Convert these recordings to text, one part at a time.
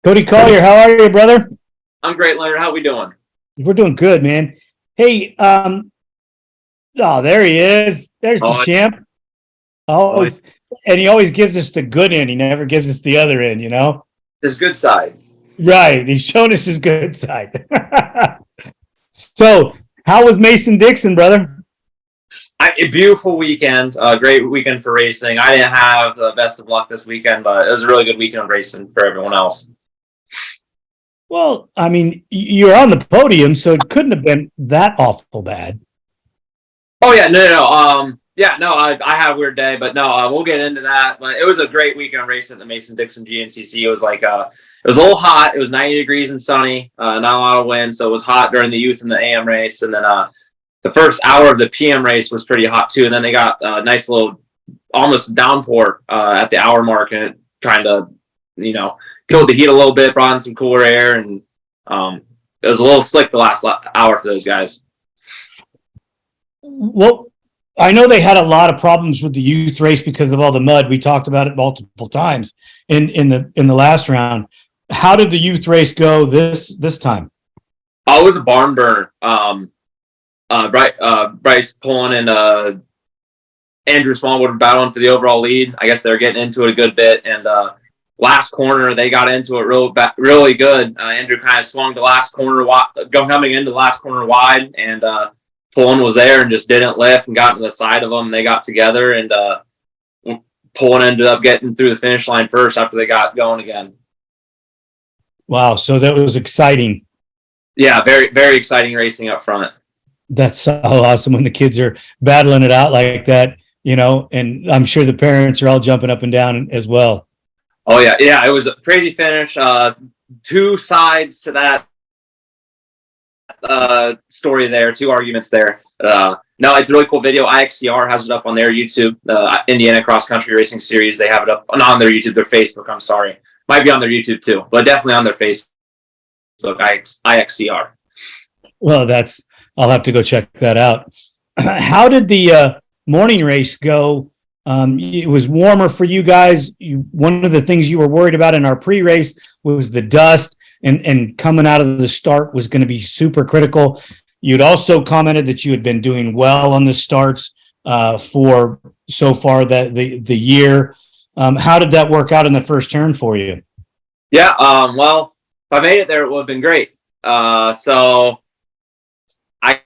Cody Collier, how are you, brother? I'm great, Leonard. How we doing? We're doing good, man. Hey, oh, there he is. There's the Oh, champ. Always, and he always gives us the good end. He never gives us the other end, you know? his good side. Right. He's shown us his good side. So, how was Mason Dixon, brother? A beautiful weekend. Great weekend for racing. I didn't have the best of luck this weekend, but it was a really good weekend of racing for everyone else. Well, I mean, you're on the podium, so it couldn't have been that awful bad. Oh yeah, no. Yeah, no. I had a weird day, but no, we'll get into that. But it was a great weekend of racing at the Mason Dixon Gncc. It was it was a little hot. It was 90 degrees and sunny. Not a lot of wind, so it was hot during the youth and the AM race, and then the first hour of the PM race was pretty hot too. And then they got a nice little almost downpour at the hour mark, and it kind of killed the heat a little bit, brought in some cooler air, and it was a little slick the last hour for those guys. Well, I know they had a lot of problems with the youth race because of all the mud. We talked about it multiple times in the last round. How did the youth race go this time? Oh, it was a barn burner. Bryce pulling and Andrew Smallwood were battling for the overall lead. I guess they were getting into it a good bit, and last corner they got into it really good. Andrew kind of swung the last corner coming into the last corner wide, and Pullen was there and just didn't lift and got into the side of them. They got together, and Pullen ended up getting through the finish line first after they got going again. Wow, so that was exciting. Yeah, very, very exciting racing up front. That's so awesome when the kids are battling it out like that, and I'm sure the parents are all jumping up and down as well. Oh, yeah. Yeah, it was a crazy finish. Two sides to that story there, two arguments there. No, it's a really cool video. IXCR has it up on their YouTube, Indiana Cross Country Racing Series. They have it up, not on their YouTube, their Facebook, I'm sorry. Might be on their YouTube too, but definitely on their Facebook, IXCR. Well, I'll have to go check that out. How did the morning race go? It was warmer for you guys. One of the things you were worried about in our pre-race was the dust, and coming out of the start was going to be super critical. You'd also commented that you had been doing well on the starts for so far the year. How did that work out in the first turn for you? Yeah, well, if I made it there, it would have been great. So I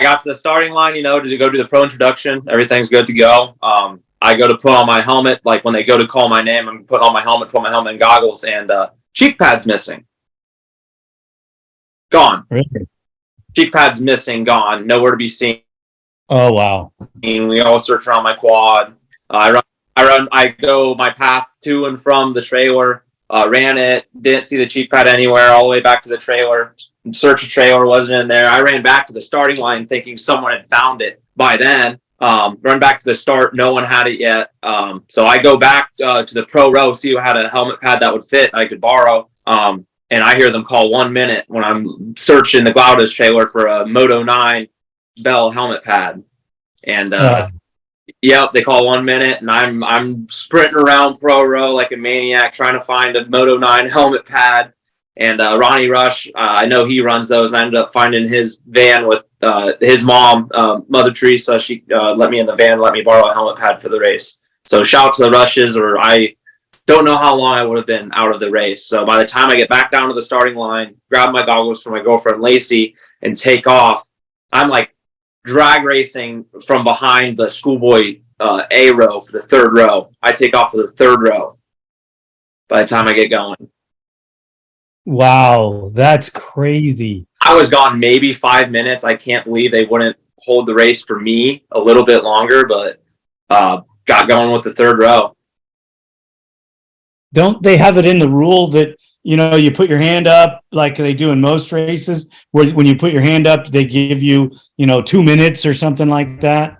got to the starting line, to go do the pro introduction. Everything's good to go. I go to put on my helmet. Like when they go to call my name, I'm putting on my helmet, put my helmet and goggles, and cheek pad's missing. Gone. Really? Cheek pad's missing, gone. Nowhere to be seen. Oh, wow. We all search around my quad. I go my path to and from the trailer, ran it, didn't see the cheek pad anywhere, all the way back to the trailer. Search the trailer, wasn't in there. I ran back to the starting line thinking someone had found it by then. Run back to the start, no one had it yet. So I go back to the pro row, see who had a helmet pad that would fit I could borrow. And I hear them call 1 minute when I'm searching the Glauda's trailer for a Moto 9 Bell helmet pad. And yep, they call 1 minute, and I'm sprinting around pro row like a maniac trying to find a Moto 9 helmet pad. And Ronnie Rush, I know he runs those, and I ended up finding his van with his mom, Mother Teresa. She let me in the van, let me borrow a helmet pad for the race. So shout out to the Rushes, or I don't know how long I would have been out of the race. So by the time I get back down to the starting line, grab my goggles for my girlfriend Lacey, and take off, I'm like drag racing from behind the schoolboy A row for the third row. I take off for the third row by the time I get going. Wow, that's crazy. I was gone maybe 5 minutes. I can't believe they wouldn't hold the race for me a little bit longer, but got going with the third row. Don't they have it in the rule that, you put your hand up like they do in most races, where when you put your hand up, they give you, 2 minutes or something like that?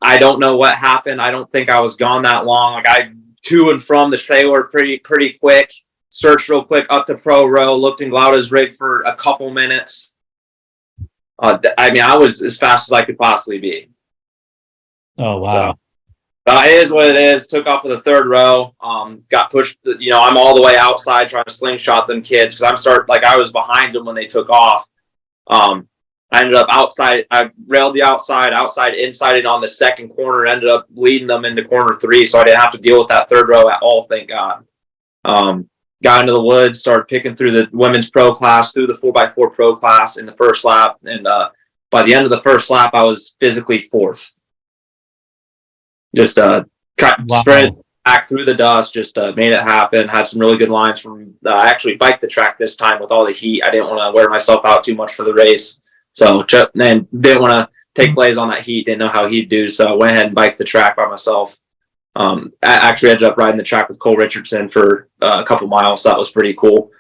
I don't know what happened. I don't think I was gone that long. Like I to and from the trailer pretty quick. Searched real quick up to pro row, looked in Glauda's rig for a couple minutes. I was as fast as I could possibly be. Oh, wow. It is what it is. Took off for the third row. Got pushed. I'm all the way outside trying to slingshot them kids because I was behind them when they took off. I ended up outside. I railed the outside, inside, and on the second corner. Ended up leading them into corner 3, so I didn't have to deal with that third row at all. Thank God. Got into the woods, started picking through the women's pro class, through the 4x4 pro class in the first lap, and by the end of the first lap, I was physically 4th. Just spread back through the dust, just made it happen. Had some really good lines from. I actually biked the track this time with all the heat. I didn't want to wear myself out too much for the race, so and didn't want to take plays on that heat. Didn't know how he'd do, so I went ahead and biked the track by myself. I actually ended up riding the track with Cole Richardson for a couple miles. So that was pretty cool.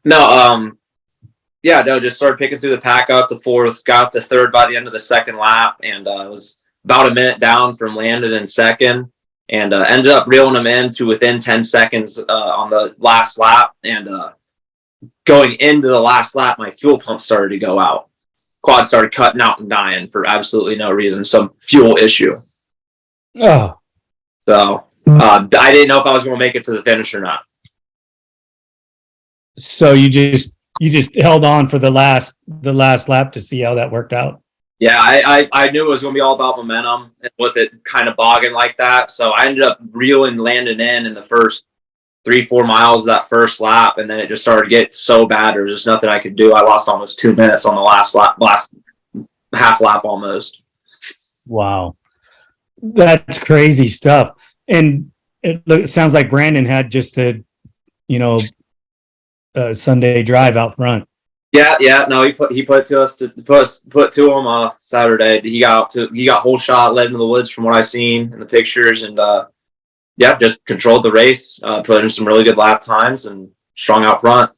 Just started picking through the pack up to 4th, got to 3rd by the end of the second lap, and it was about a minute down from landing in 2nd, and ended up reeling them in to within 10 seconds on the last lap. And going into the last lap, my fuel pump started to go out. Quad started cutting out and dying for absolutely no reason, some fuel issue. Oh, so I didn't know if I was going to make it to the finish or not. so you just held on for the last lap to see how that worked out. Yeah, I knew it was going to be all about momentum and with it kind of bogging like that. So I ended up landing in the first 3-4 miles of that first lap, and then it just started to get so bad there was just nothing I could do. I lost almost 2 minutes on the last half lap almost. Wow. That's crazy stuff. And it sounds like Brandon had just a Sunday drive out front. Yeah. No, he put it to us to put to him Saturday. He got whole shot, led into the woods from what I seen in the pictures, and just controlled the race, put in some really good lap times and strong out front.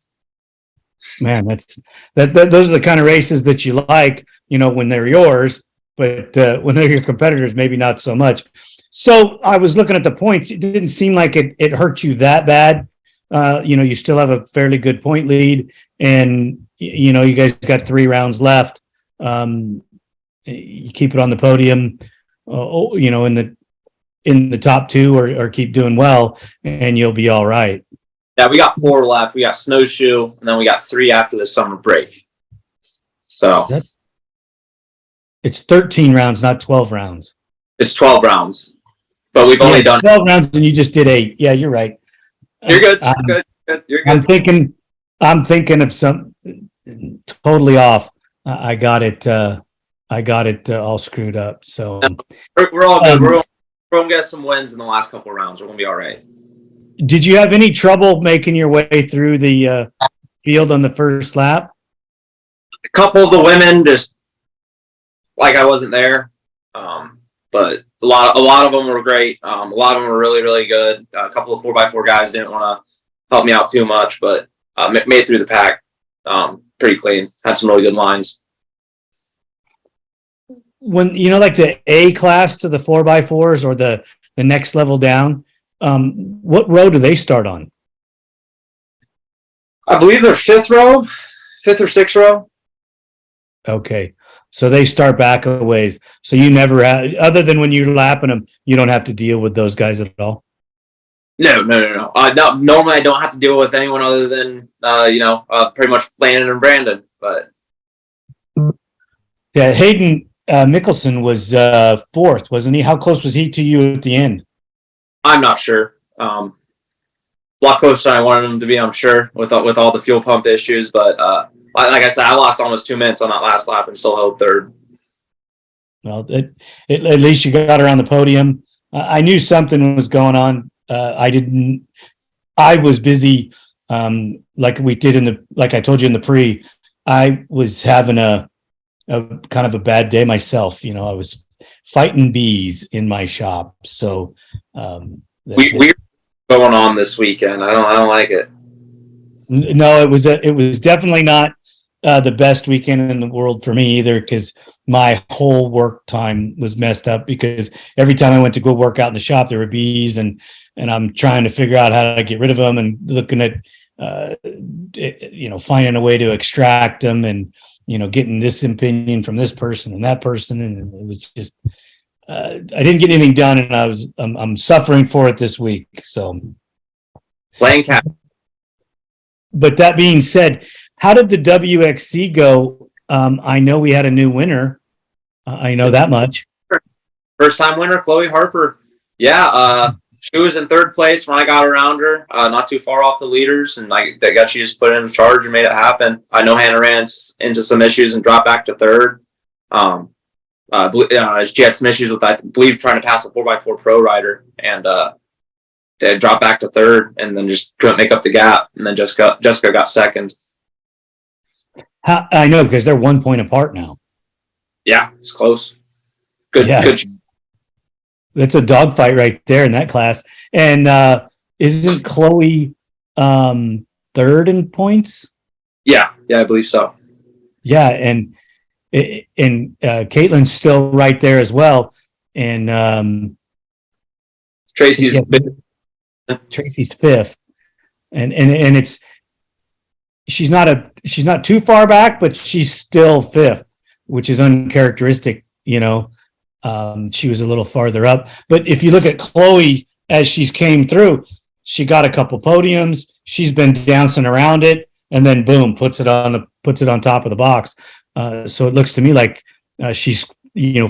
Man, those are the kind of races that you like, when they're yours. But when they're your competitors, maybe not so much. So I was looking at the points. It didn't seem like it hurt you that bad. You still have a fairly good point lead, and you guys got 3 rounds left. You keep it on the podium, in the top 2, or keep doing well, and you'll be all right. Yeah, we got 4 left. We got snowshoe, and then we got 3 after the summer break. So. It's 13 rounds, not 12 rounds. It's 12 rounds, but we've only done 12 rounds, and you just did 8. Yeah, you're right. You're good. You're good. You're good. I'm thinking of some totally off. I got it all screwed up. So we're all good. We're gonna get some wins in the last couple of rounds. We're gonna be all right. Did you have any trouble making your way through the field on the first lap? A couple of the women just. Like I wasn't there, but a lot of them were great. A lot of them were really, really good. A couple of 4x4 guys didn't want to help me out too much, but made through the pack pretty clean. Had some really good lines. When like the A class to the 4x4s or the next level down, what row do they start on? I believe they're 5th or 6th row. Okay. So they start back a ways. So you never have, other than when you're lapping them, you don't have to deal with those guys at all? No. Normally I don't have to deal with anyone other than, pretty much Landon and Brandon. But yeah, Hayden Mickelson was 4th, wasn't he? How close was he to you at the end? I'm not sure. A lot closer than I wanted him to be, I'm sure, with all the fuel pump issues. But like I said, I lost almost 2 minutes on that last lap and still held 3rd. Well, at least you got her on the podium. I knew something was going on. I was busy, like we did like I told you in the pre. I was having a kind of a bad day myself. I was fighting bees in my shop. So we're going on this weekend. I don't like it. No, it was definitely not the best weekend in the world for me either, because my whole work time was messed up, because every time I went to go work out in the shop, there were bees, and I'm trying to figure out how to get rid of them, and looking at, finding a way to extract them, and, getting this opinion from this person and that person. And it was just, I didn't get anything done, and I'm suffering for it this week. So Playing cat. but that being said, how did the WXC go? I know we had a new winner. I know that much. First time winner, Chloe Harper. Yeah, she was in third place when I got around her, not too far off the leaders, and I guess she just put in a charge and made it happen. I know Hannah ran into some issues and dropped back to third. She had some issues with, I believe, trying to pass a 4x4 pro rider, and they dropped back to third, and then just couldn't make up the gap. And then Jessica got second. I know, because they're 1 point apart now. Yeah, it's close. Good. Yeah, Good. That's a dogfight right there in that class. And isn't Chloe third in points? Yeah, I believe so. Yeah, and Caitlin's still right there as well. And Tracy's Tracy's fifth, and it's she's not too far back, but she's still fifth, which is uncharacteristic. She was a little farther up. But if you look at Chloe as she's came through, she got a couple podiums. She's been dancing around it, and then boom, puts it on top of the box. So it looks to me like she's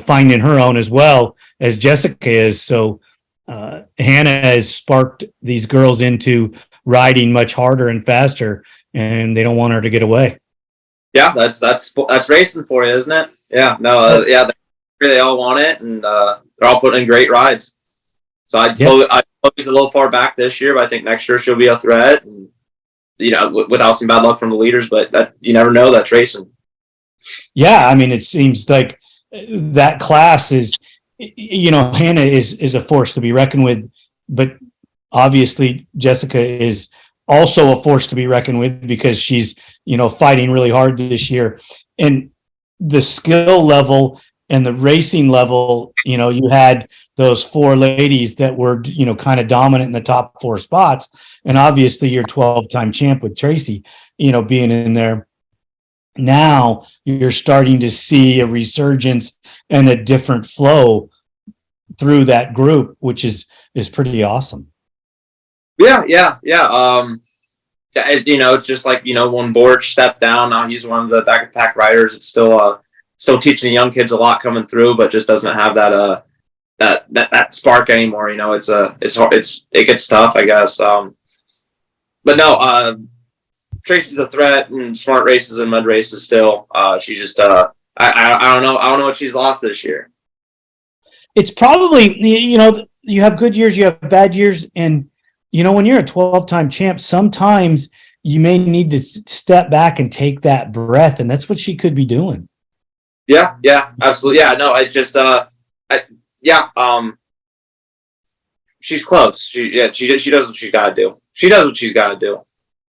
finding her own as well as Jessica is. So Hannah has sparked these girls into riding much harder and faster, and they don't want her to get away. Yeah, that's racing for you, isn't it? Yeah, no, they all want it, and they're all putting in great rides. So I Chloe's a little far back this year, but I think next year she'll be a threat. And without some bad luck from the leaders, but that you never know. That's racing. Yeah, I mean, it seems like that class is, Hannah is a force to be reckoned with, but obviously Jessica is also a force to be reckoned with because she's, fighting really hard this year. And the skill level and the racing level, you had those four ladies that were, kind of dominant in the top four spots. And obviously your 12-time champ with Tracy, being in there. Now you're starting to see a resurgence and a different flow through that group, which is pretty awesome. Yeah. It's just like, when Borch stepped down, now he's one of the back of pack riders. It's still teaching the young kids a lot coming through, but just doesn't have that spark anymore. It's hard. It gets tough, I guess. But no, Tracy's a threat in smart races and mud races still. She's just I don't know. I don't know what she's lost this year. It's probably, you have good years, you have bad years. And, when you're a 12-time champ, sometimes you may need to step back and take that breath. And that's what she could be doing. Yeah, absolutely. Yeah, no, it's just, she's close. She does what she's got to do. She does what she's got to do.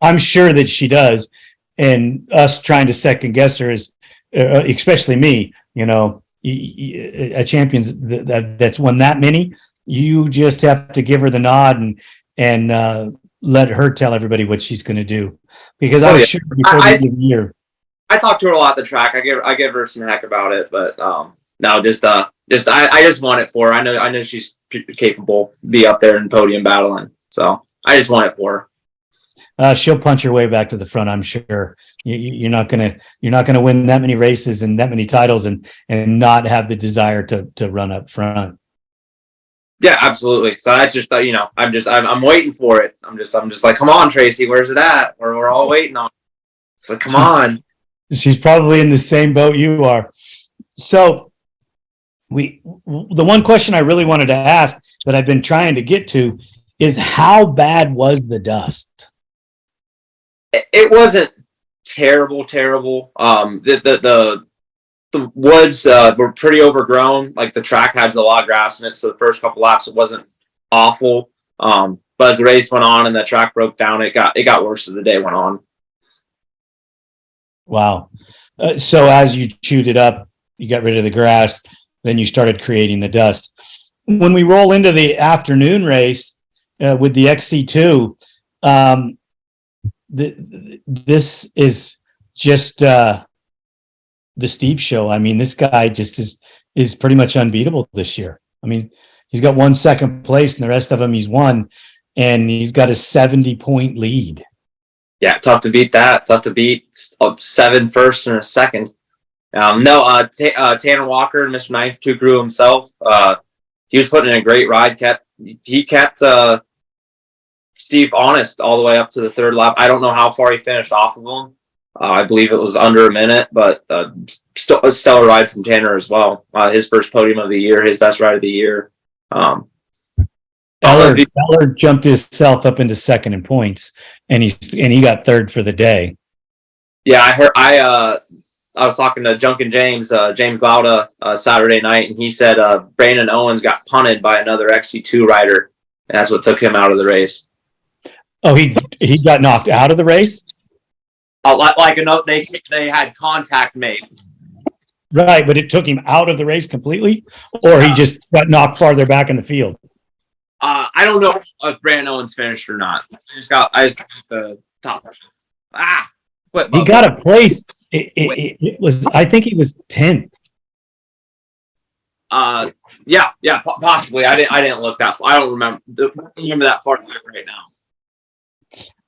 I'm sure that she does. And us trying to second guess her is, especially me, a champion's that's won that many, you just have to give her the nod and let her tell everybody what she's going to do. Because I'm sure before the end of the year, I talked to her a lot at the track. I give her some heck about it, but no, just I just want it for her. I know she's capable to be up there in podium battling. So I just want it for her. She'll punch her way back to the front. I'm sure you're not gonna win that many races and that many titles and not have the desire to run up front. Yeah, absolutely. So that's just I'm waiting for it. I'm just like, come on, Tracy, where's it at? We're all waiting on it. But come on. She's probably in the same boat you are. So the one question I really wanted to ask that I've been trying to get to is how bad was the dust? It wasn't terrible. The woods were pretty overgrown. Like the track had a lot of grass in it, so the first couple laps it wasn't awful. But as the race went on and the track broke down, it got worse as the day went on. Wow. So as you chewed it up, you got rid of the grass, then you started creating the dust. When we roll into the afternoon race with the XC2, this is just the Steve show. I mean, this guy just is is pretty much unbeatable this year. I mean, he's got 1 second place and the rest of them he's won, and he's got a 70-point lead. Yeah, tough to beat that. Tough to beat 7 firsts and a second. Tanner Walker, Mr. 92 crew himself, he was putting in a great ride. He kept Steve honest all the way up to the third lap. I don't know how far he finished off of him. I believe it was under a minute, but still a stellar ride from Tanner as well. His first podium of the year, his best ride of the year. Eller jumped himself up into second in points, and he got third for the day. Yeah, I heard. I was talking to Junkin' James Glauda Saturday night, and he said Brandon Owens got punted by another XC2 rider, and that's what took him out of the race. Oh, he got knocked out of the race? They had contact made. Right, but it took him out of the race completely, or he just got knocked farther back in the field. I don't know if Brandon Owens finished or not. I just got the top. He got a place. It was. I think he was 10th. Yeah, possibly. I didn't look that. I don't remember that far back right now.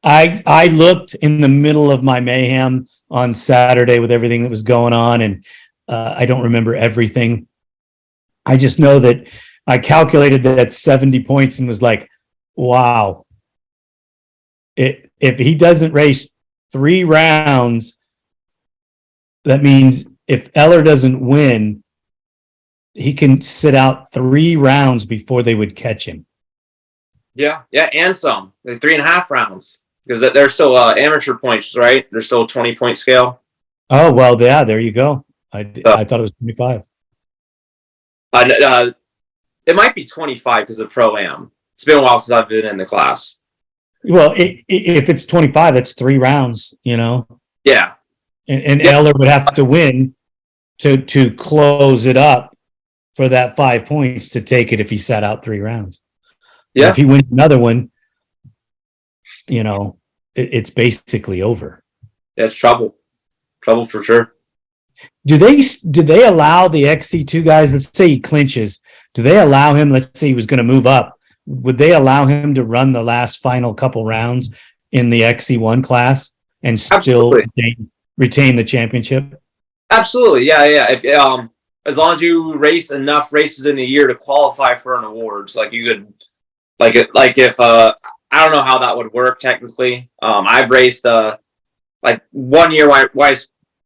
I looked in the middle of my mayhem on Saturday with everything that was going on, and I don't remember everything. I just know that I calculated that 70 points and was like, wow. If he doesn't race 3 rounds, that means if Eller doesn't win, he can sit out 3 rounds before they would catch him. Yeah, and some. They're 3.5 rounds. Because they're still amateur points, right? They're still a 20-point scale. Oh, well, yeah, there you go. I thought it was 25. It might be 25 because of Pro-Am. It's been a while since I've been in the class. Well, if it's 25, that's 3 rounds, you know? Yeah. And Eller would have to win to close it up for that 5 points to take it if he sat out 3 rounds. Yeah. If he wins another one, you know, it's basically over. That's trouble for sure. Do they allow the XC2 guys, let's say he clinches, do they allow him, let's say he was going to move up, would they allow him to run the last final couple rounds in the XC1 class and still retain the championship? Absolutely. Yeah. If as long as you race enough races in a year to qualify for an awards, like you could, if I don't know how that would work technically. I've raced like 1 year when I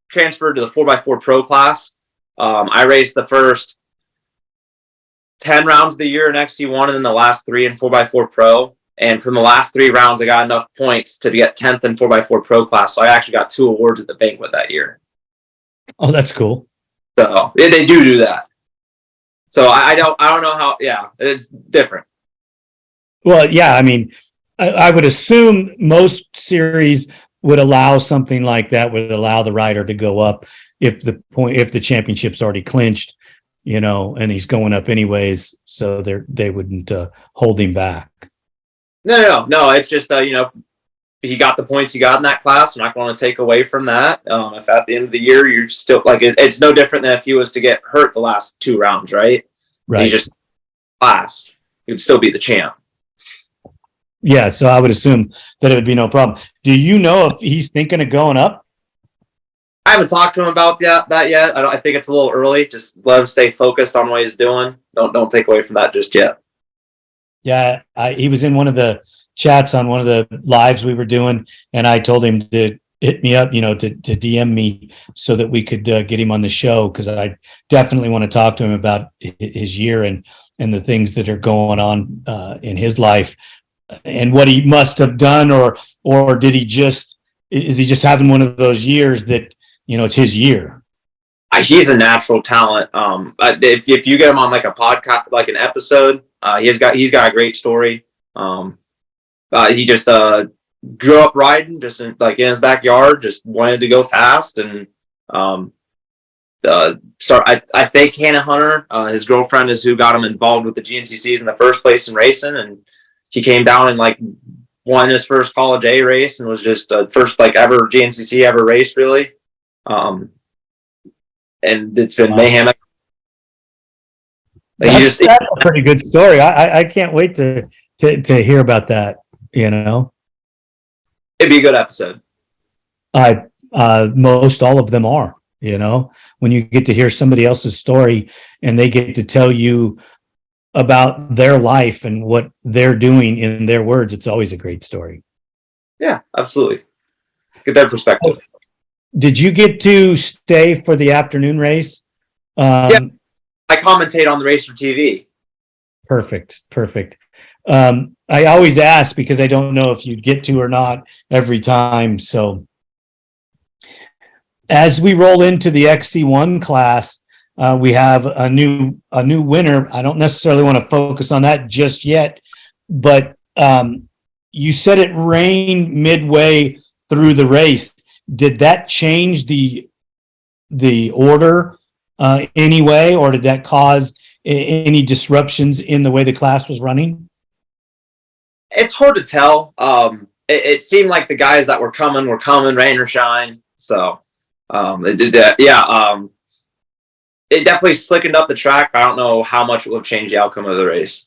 transferred to the 4x4 Pro class. I raced the first 10 rounds of the year in XC1 and then the last 3 in 4x4 Pro. And from the last 3 rounds, I got enough points to get 10th in 4x4 Pro class. So I actually got 2 awards at the banquet that year. Oh, that's cool. So they do that. So I don't know how. Yeah, it's different. Well, yeah, I mean, I would assume most series would allow something like that, would allow the rider to go up if the championship's already clinched, you know, and he's going up anyways, so they wouldn't hold him back. No. It's just you know, he got the points he got in that class. I'm not going to take away from that. If at the end of the year you're still like it's no different than if he was to get hurt the last 2 rounds, right? Right. He's just class. He would still be the champ. Yeah, so I would assume that it would be no problem. Do you know if he's thinking of going up? I haven't talked to him about that yet. I think it's a little early. Just let him stay focused on what he's doing. Don't take away from that just yet. Yeah, he was in one of the chats on one of the lives we were doing, and I told him to hit me up, you know, to DM me so that we could get him on the show, because I definitely want to talk to him about his year and the things that are going on in his life. And what he must have done, or is he just having one of those years that, you know, it's his year? He's a natural talent. If you get him on like a podcast, like an episode, he's got a great story. He just grew up riding, just in his backyard, just wanted to go fast, and I think Hannah Hunter, his girlfriend, is who got him involved with the GNCCs in the first place in racing, and he came down and won his first college A race and was just first ever GNCC ever race, really. And it's been mayhem. That's a pretty good story. I can't wait to hear about that. You know, it'd be a good episode. Most all of them are. You know, when you get to hear somebody else's story and they get to tell you about their life and what they're doing in their words, it's always a great story. Yeah, absolutely. Get that perspective. Did you get to stay for the afternoon race? Yeah, I commentate on the race for TV. Perfect. I always ask because I don't know if you'd get to or not every time. So as we roll into the XC1 class, we have a new winner. I don't necessarily want to focus on that just yet, but you said it rained midway through the race. Did that change the order anyway, or did that cause any disruptions in the way the class was running? It's hard to tell. It seemed like the guys that were coming, rain or shine. So it did that. Yeah. It definitely slickened up the track. I don't know how much it will change the outcome of the race.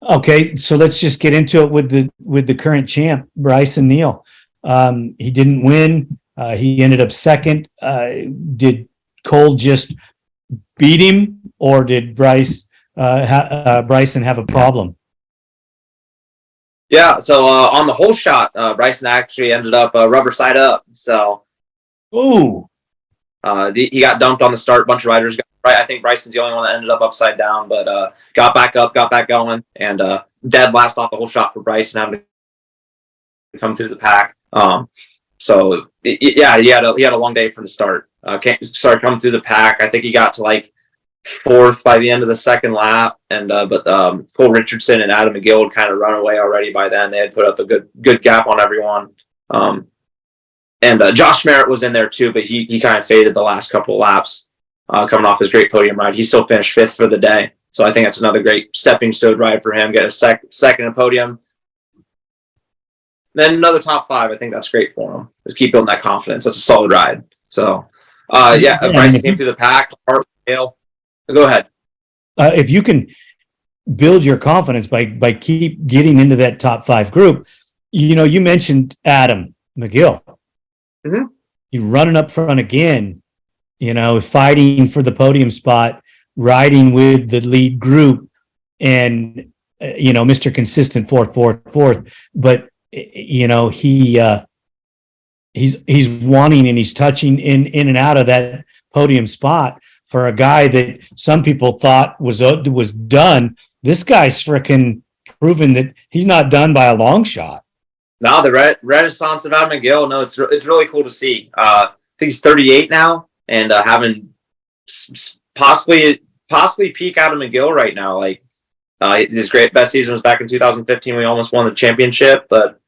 Okay, so let's just get into it with the current champ, Brycen Neal. He didn't win. He ended up second. Did Cole just beat him, or did Brycen have a problem? Yeah, so on the whole shot, Brycen actually ended up rubber side up. So, ooh, he got dumped on the start. A bunch of riders got right. I think Brycen's the only one that ended up upside down, but got back up, got back going, and dead last off the whole shot for Brycen having to come through the pack. So yeah, he had a long day from the start. Started coming through the pack. I think he got to like fourth by the end of the second lap, and but Cole Richardson and Adam McGill had kind of run away already by then. They had put up a good gap on everyone. And Josh Merritt was in there too, but he kind of faded the last couple of laps, coming off his great podium ride. He still finished fifth for the day, so I think that's another great stepping stone ride for him. Get a second a podium, then another top five. I think that's great for him. Just keep building that confidence. That's a solid ride. So, Brycen came through the pack. Hart, Hale. Go ahead. If you can build your confidence by keep getting into that top five group, you know, you mentioned Adam McGill. Mm-hmm. You're running up front again, you know, fighting for the podium spot, riding with the lead group, and you know, Mr. Consistent fourth. But you know, he's wanting and he's touching in and out of that podium spot for a guy that some people thought was done. This guy's freaking proven that he's not done by a long shot. No, the renaissance of Adam McGill. No, it's really cool to see. I think he's 38 now, and having possibly peak Adam McGill right now. Like his best season was back in 2015. We almost won the championship, but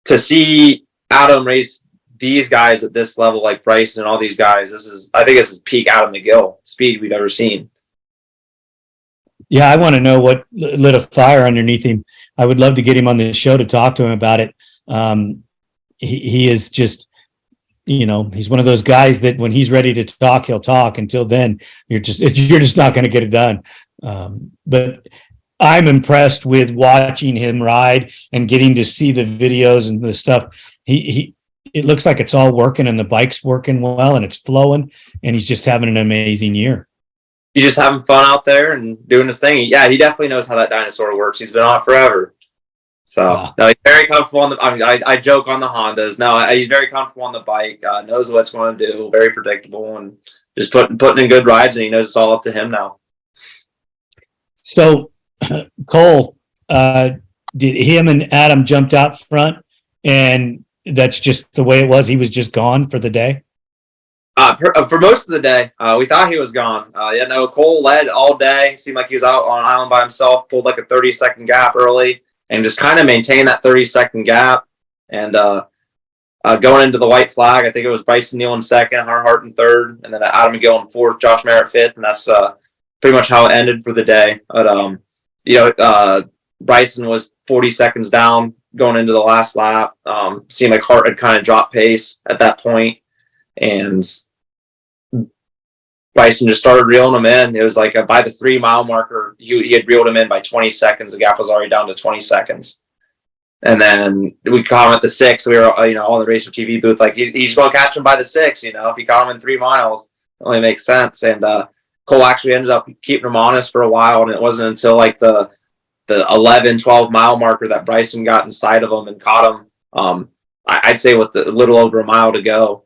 to see Adam race these guys at this level, like Brycen and all these guys, I think this is peak Adam McGill speed we've ever seen. Yeah, I want to know what lit a fire underneath him. I would love to get him on the show to talk to him about it. He is just, you know, he's one of those guys that when he's ready to talk, he'll talk. Until then, you're just not going to get it done. But I'm impressed with watching him ride and getting to see the videos and the stuff. It looks like it's all working and the bike's working well and it's flowing, and he's just having an amazing year. He's just having fun out there and doing his thing. Yeah, he definitely knows how that dinosaur works. He's been on it forever. So, wow. No, he's very comfortable on I joke on the Hondas. No, he's very comfortable on the bike. Knows what it's going to do. Very predictable, and just putting in good rides, and he knows it's all up to him now. So, Cole, did him and Adam jumped out front, and that's just the way it was? He was just gone for the day? For most of the day, we thought he was gone. Cole led all day. Seemed like he was out on island by himself. Pulled like a 30-second gap early, and just kind of maintained that 30-second gap. And going into the white flag, I think it was Brycen Neal in second, Hunter Hart in third, and then Adam McGill in fourth, Josh Merritt fifth, and that's pretty much how it ended for the day. But Brycen was 40 seconds down going into the last lap. Seemed like Hart had kind of dropped pace at that point. And Brycen just started reeling him in. It was like by the 3 mile marker, he had reeled him in by 20 seconds. The gap was already down to 20 seconds. And then we caught him at the 6. We were, on the Racer TV booth, like he's going to catch him by the 6. If you caught him in 3 miles, it only makes sense. And Cole actually ended up keeping him honest for a while. And it wasn't until like the 11, 12 mile marker that Brycen got inside of him and caught him. I'd say with a little over a mile to go,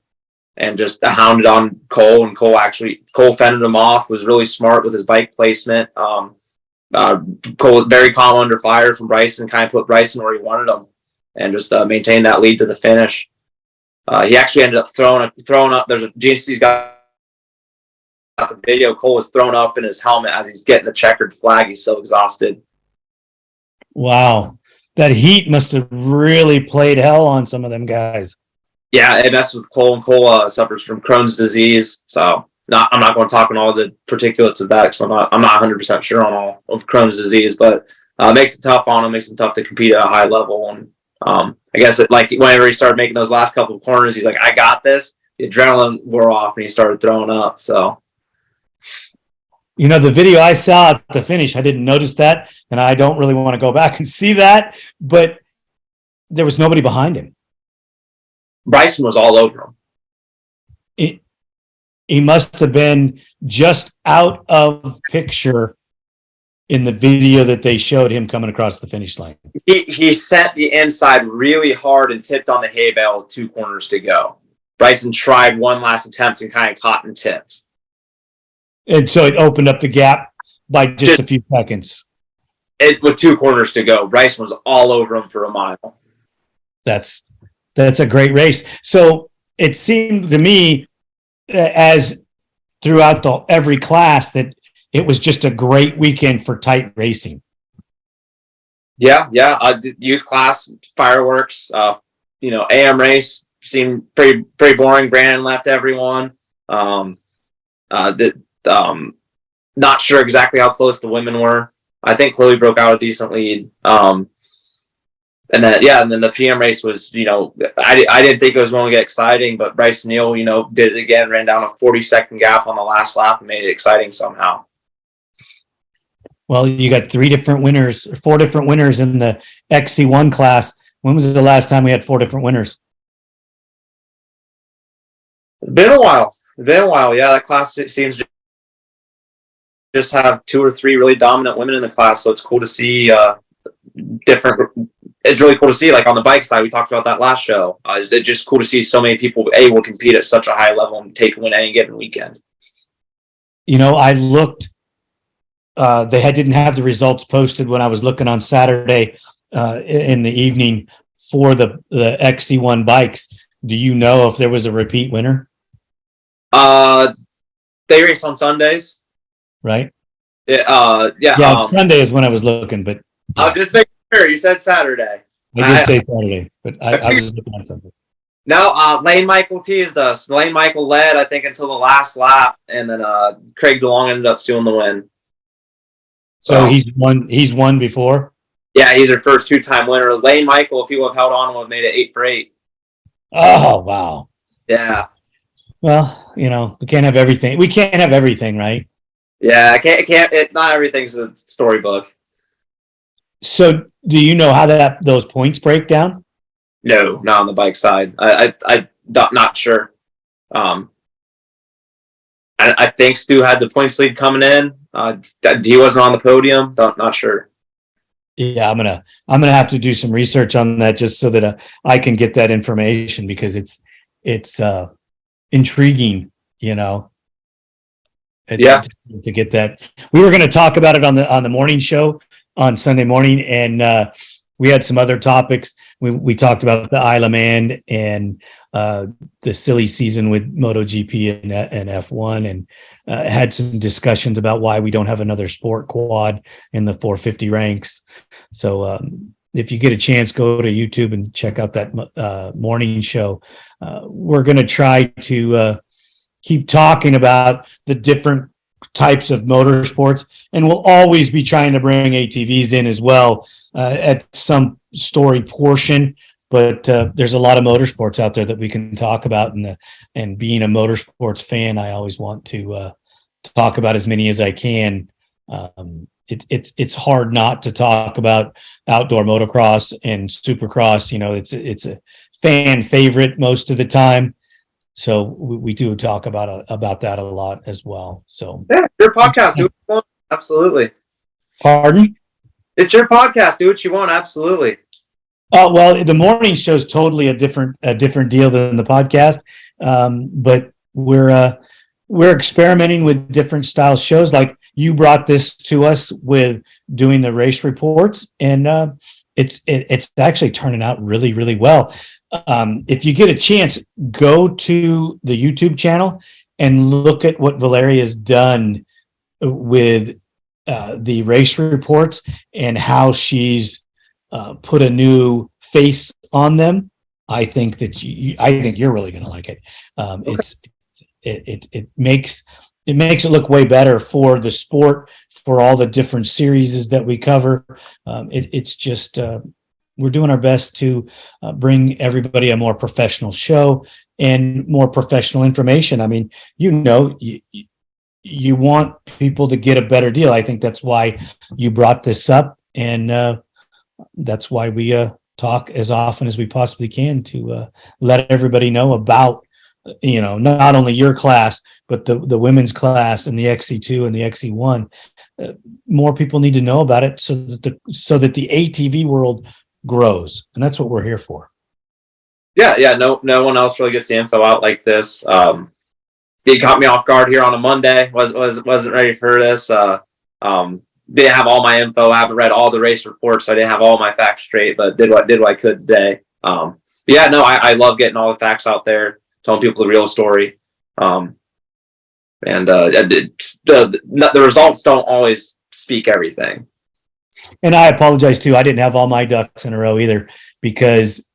and just hounded on Cole. And Cole fended him off. Was really smart with his bike placement. Cole very calm under fire from Brycen, kind of put Brycen where he wanted him, and just maintained that lead to the finish. He actually ended up throwing up. There's a Gnc's got the video. Cole was thrown up in his helmet as he's getting the checkered flag. He's so exhausted. Wow. That heat must have really played hell on some of them guys. Yeah, it messed with Cole, and Cole suffers from Crohn's disease. So I'm not going to talk on all the particulates of that, because I'm not 100% sure on all of Crohn's disease, but it makes it tough on him, makes it tough to compete at a high level. And I guess whenever he started making those last couple of corners, he's like, I got this. The adrenaline wore off and he started throwing up. So, the video I saw at the finish, I didn't notice that, and I don't really want to go back and see that, but there was nobody behind him. Brycen was all over him. He must have been just out of picture in the video that they showed him coming across the finish line. He sent the inside really hard and tipped on the hay bale with 2 corners to go. Brycen tried one last attempt and kind of caught and tipped. And so it opened up the gap by just a few seconds. With 2 corners to go, Brycen was all over him for a mile. That's a great race. So it seemed to me, as throughout every class, that it was just a great weekend for tight racing. Yeah. Youth class, fireworks, AM race seemed pretty boring. Brandon left everyone. Not sure exactly how close the women were. I think Chloe broke out a decent lead. And then the PM race was, I didn't think it was going to get exciting, but Brycen Neal, did it again, ran down a 40-second gap on the last lap and made it exciting somehow. Well, you got 4 different winners in the XC1 class. When was the last time we had 4 different winners? It's been a while. Yeah, that class, it seems just have 2 or 3 really dominant women in the class. So it's cool to see it's really cool to see, like on the bike side, we talked about that last show. It's just cool to see so many people able to compete at such a high level and take a win any given weekend. I looked, they didn't have the results posted when I was looking on Saturday in the evening for the XC1 bikes. Do you know if there was a repeat winner? They race on Sundays. Right? Yeah. Sunday is when I was looking, but I'll just make sure you said Saturday. I did say Saturday, but I was looking at something. No, Lane Michael teased us. Lane Michael led, I think, until the last lap, and then Craig DeLong ended up stealing the win. So he's won before? Yeah, he's our first 2-time winner. Lane Michael, if he would have held on, would have made it 8 for 8. Oh, wow. Yeah. Well, we can't have everything. We can't have everything, right? Yeah, I can't. Not everything's a storybook. So, do you know how those points break down? No, not on the bike side. I'm not sure. I think Stu had the points lead coming in. He wasn't on the podium. Not sure. Yeah, I'm gonna have to do some research on that just so that I can get that information, because it's intriguing, to get that. We were going to talk about it on the morning show on Sunday morning, and we had some other topics. We talked about the Isle of Man and the silly season with MotoGP and F1, and had some discussions about why we don't have another sport quad in the 450 ranks. So if you get a chance, go to YouTube and check out that morning show. We're going to try to keep talking about the different types of motorsports, and we'll always be trying to bring ATVs in as well at some story portion. But there's a lot of motorsports out there that we can talk about, and being a motorsports fan, I always want to talk about as many as I can. It's hard not to talk about outdoor motocross and supercross. It's a fan favorite most of the time. So we do talk about that a lot as well. So yeah, your podcast, do what you want. Absolutely. Pardon? It's your podcast. Do what you want. Absolutely. Oh, well, the morning show is totally a different deal than the podcast. But we're experimenting with different style shows. Like you brought this to us with doing the race reports, and it's actually turning out really, really well. If you get a chance, go to the YouTube channel and look at what Valeria has done with the race reports and how she's put a new face on them. I think you're really going to like it. It makes it look way better for the sport, for all the different series that we cover. It's just we're doing our best to bring everybody a more professional show and more professional information. I mean, you want people to get a better deal. I think that's why you brought this up, and that's why we talk as often as we possibly can to let everybody know about, not only your class, but the women's class and the XC2 and the XC1. More people need to know about it so that the ATV world grows, and that's what we're here for. Yeah. No one else really gets the info out like this. It caught me off guard here on a Monday. Wasn't ready for this. Didn't have all my info. I haven't read all the race reports, so I didn't have all my facts straight, but did what I could today. I love getting all the facts out there, telling people the real story. The results don't always speak everything. And I apologize too. I didn't have all my ducks in a row either, because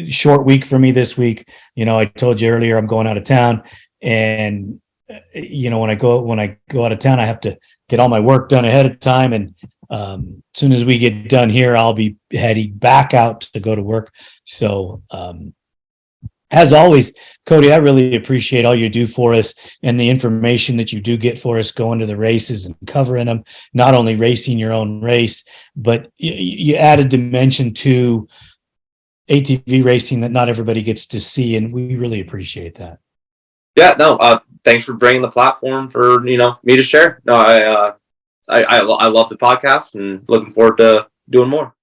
short week for me this week. I told you earlier I'm going out of town, and when I go out of town, I have to get all my work done ahead of time. And as soon as we get done here, I'll be heading back out to go to work. So as always, Cody, I really appreciate all you do for us and the information that you do get for us going to the races and covering them, not only racing your own race, but you add a dimension to ATV racing that not everybody gets to see. And we really appreciate that. Yeah, no, thanks for bringing the platform for, me to share. No, I love the podcast and looking forward to doing more.